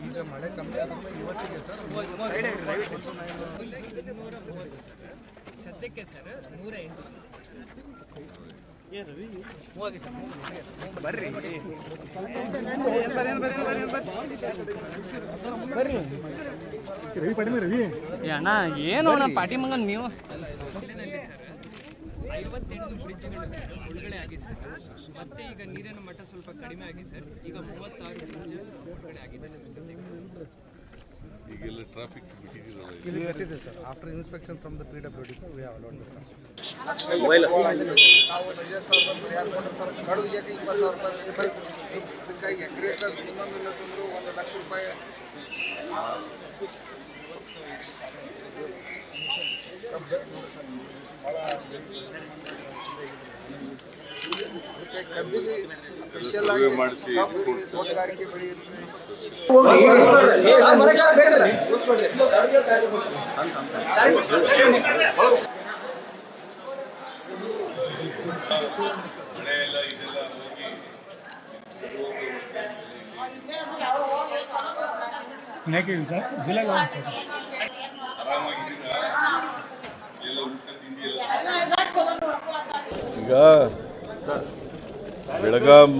ಈಗ ಮಳೆ ಕಮ್ಮಿ ಆದ್ರೆ ಇವತ್ತಿಗೆ ಸರ್ ಸದ್ಯಕ್ಕೆ ಸರ್ 108 ಅಣ್ಣ ಏನು ಅಣ್ಣ ಪಾಟಿ ಮಂಗನ್ ನೀವು 58 ಬ್ರಿಡ್ಜ್ಗಳು ಸರ್ ಮುಳುಗಡೆ ಆಗಿ ಸರ್. ಮತ್ತೆ ಈಗ ನೀರಿನ ಮಟ್ಟ ಸ್ವಲ್ಪ ಕಡಿಮೆ ಆಗಿ ಸರ್ ಈಗ 36 ಬ್ರಿಡ್ಜ್ ಮುಳುಗಡೆ ಆಗಿದೆ ಸರ್ ಸದ್ಯಕ್ಕೆ. ಈಗೆಲ್ಲ ಟ್ರಾಫಿಕ್ ಇಲ್ಲಿ ಬಿಟ್ಟಿದೆ sir. After inspection from the PWD sir we have allowed the traffic. ಕಡುಗೆ 20,000 ರೂಪಾಯಿ ಇದಕ್ಕಾಗಿ ಎಕರೆಗೆ ಮಿನಿಮಮ್ ಇಲ್ಲ ತಂದ್ರು 1 ಲಕ್ಷ ರೂಪಾಯಿ ಕಬ್ಬಿಗೆ ಸ್ಪೆಷಲ್ ಆಗಿ ಮಾಡಿಸಿ ತೋಟಗಾರಿಕೆ ಬೆಳೆಯುತ್ತೆ. ಈಗ ಬೆಳಗಾಂ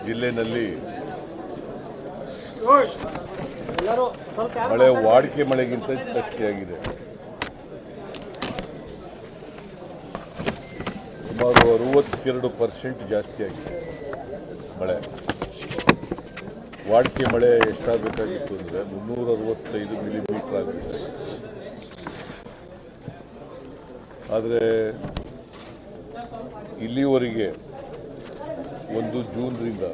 ಜಿಲ್ಲೆಯಲ್ಲಿ ಮಳೆ ವಾಡಿಕೆ ಮಳೆಗಿಂತ ಜಾಸ್ತಿಯಾಗಿದೆ. ಸುಮಾರು 62% ಜಾಸ್ತಿಯಾಗಿದೆ ಮಳೆ. ವಾಡಿಕೆ ಮಳೆ ಎಷ್ಟಾಗಬೇಕಾಗಿತ್ತು ಅಂದರೆ 365 ಮಿಲಿಮೀಟರ್ ಆಗಿದೆ. ಆದರೆ ಇಲ್ಲಿವರೆಗೆ 1 ಜೂನ್ನಿಂದ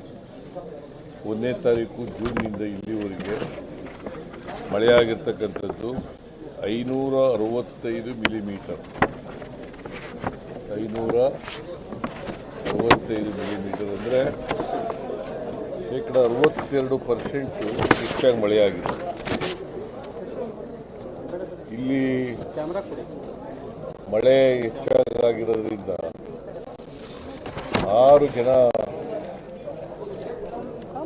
1ನೇ ತಾರೀಕು ಜೂನ್ನಿಂದ ಇಲ್ಲಿವರೆಗೆ ಮಳೆಯಾಗಿರ್ತಕ್ಕಂಥದ್ದು 565 ಮಿಲಿಮೀಟರ್. 565 ಮಿಲಿಮೀಟರ್ ಅಂದರೆ ಶೇಕಡ 62% ಹೆಚ್ಚಾಗಿ ಮಳೆಯಾಗಿದೆ. ಇಲ್ಲಿ ಮಳೆ ಹೆಚ್ಚಾಗಿರೋದ್ರಿಂದ 6 ಜನ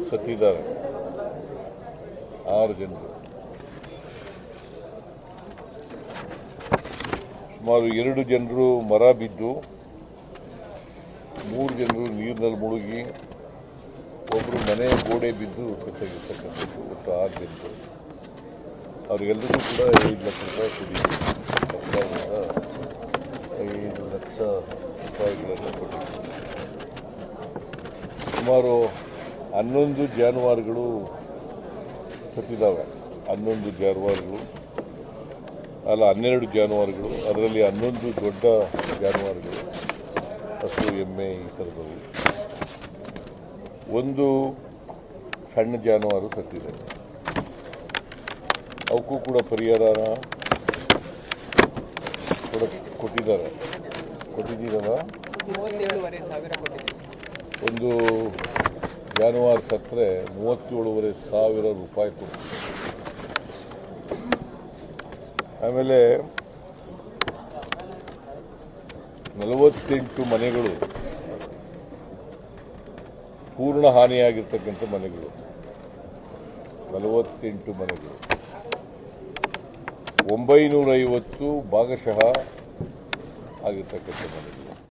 ಸತ್ತಿದ್ದಾರೆ. 6 ಜನರು. ಸುಮಾರು 2 ಜನರು ಮರ ಬಿದ್ದು, 3 ಜನರು ನೀರಿನಲ್ಲಿ ಮುಳುಗಿ, ಒಬ್ಬರು ಮನೆ ಗೋಡೆ ಬಿದ್ದು ಸತ್ತಾಗಿರ್ತಕ್ಕಂಥದ್ದು. ಒಟ್ಟು 6 ಜನರು. ಅವರಿಗೆಲ್ಲರಿಗೂ ಕೂಡ 5 ಲಕ್ಷ ರೂಪಾಯಿ ಕೊಟ್ಟಿದ್ದೀವಿ. ಸರ್ಕಾರದಿಂದ 5 ಲಕ್ಷ ರೂಪಾಯಿಗಳನ್ನು ಕೊಟ್ಟಿದ್ದೀವಿ. ಸುಮಾರು 11 ಜಾನುವಾರುಗಳು ಸತ್ತಿದ್ದಾವೆ. 11 ಜಾನುವಾರುಗಳು ಅಲ್ಲ 12 ಜಾನುವಾರುಗಳು. ಅದರಲ್ಲಿ 11 ದೊಡ್ಡ ಜಾನುವಾರುಗಳು, ಹಸು, ಎಮ್ಮೆ ಈ ಥರದವು. 1 ಸಣ್ಣ ಜಾನುವಾರು ಸತ್ತಿದೆ. ಅವಕ್ಕೂ ಕೂಡ ಪರಿಹಾರನ ಕೊಟ್ಟಿದ್ದೀರಲ್ಲ. 37,500 ಕೊಟ್ಟಿದ್ದೀವಿ. ಒಂದು ಜಾನುವಾರು ಸತ್ತರೆ 37,500 ರೂಪಾಯಿ ಕೊಡ್ತೀವಿ. ಆಮೇಲೆ 48 ಮನೆಗಳು ಪೂರ್ಣ ಹಾನಿಯಾಗಿರ್ತಕ್ಕಂಥ ಮನೆಗಳು. 48 ಮನೆಗಳು. 950 ಭಾಗಶಃ ಆಗಿರ್ತಕ್ಕಂಥ ಮನೆಗಳು.